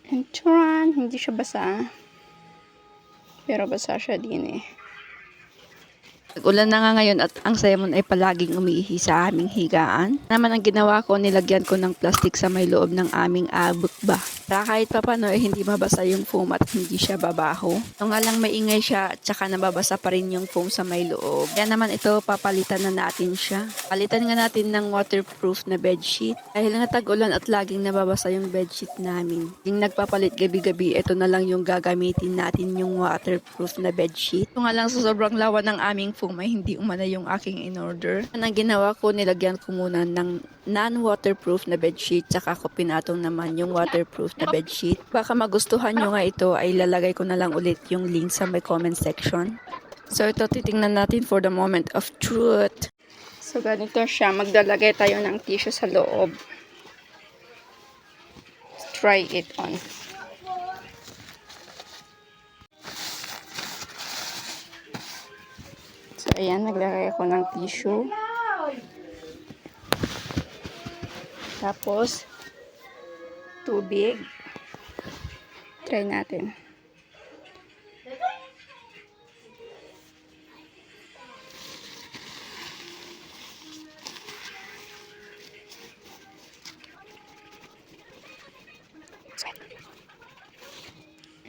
And turan, hindi siya basa. Pero basa siya din eh. Ulan na nga ngayon at ang Simon ay palaging umiihi sa aming higaan. Naman ang ginawa ko, nilagyan ko ng plastic sa may loob ng aming abot ba. Para kahit pa paano eh, hindi mabasa yung foam at hindi siya babaho. Ito nga lang maingay siya at saka nababasa pa rin yung foam sa may loob. Kaya naman ito, papalitan na natin siya. Palitan nga natin ng waterproof na bedsheet. Dahil nga tag-ulan at laging nababasa yung bedsheet namin. Yung nagpapalit gabi-gabi, ito na lang yung gagamitin natin yung waterproof na bedsheet. Ito nga lang sa sobrang lawa ng aming foam ay hindi umana yung aking in-order. Ang ginawa ko, nilagyan ko muna ng non-waterproof na bedsheet, tsaka ko pinatong naman yung waterproof na bedsheet. Baka magustuhan nyo nga ito, ay lalagay ko na lang ulit yung link sa my comment section. So ito, titingnan natin for the moment of truth. So ganito siya, maglalagay tayo ng tissue sa loob. Try it on. So ayan, naglagay ako ng tissue. Tapos, tubig. Try natin.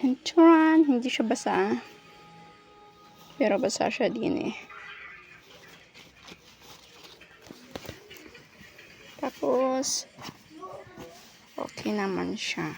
And turan, hindi siya basa. Pero basa siya din eh. Tapos, okay naman siya.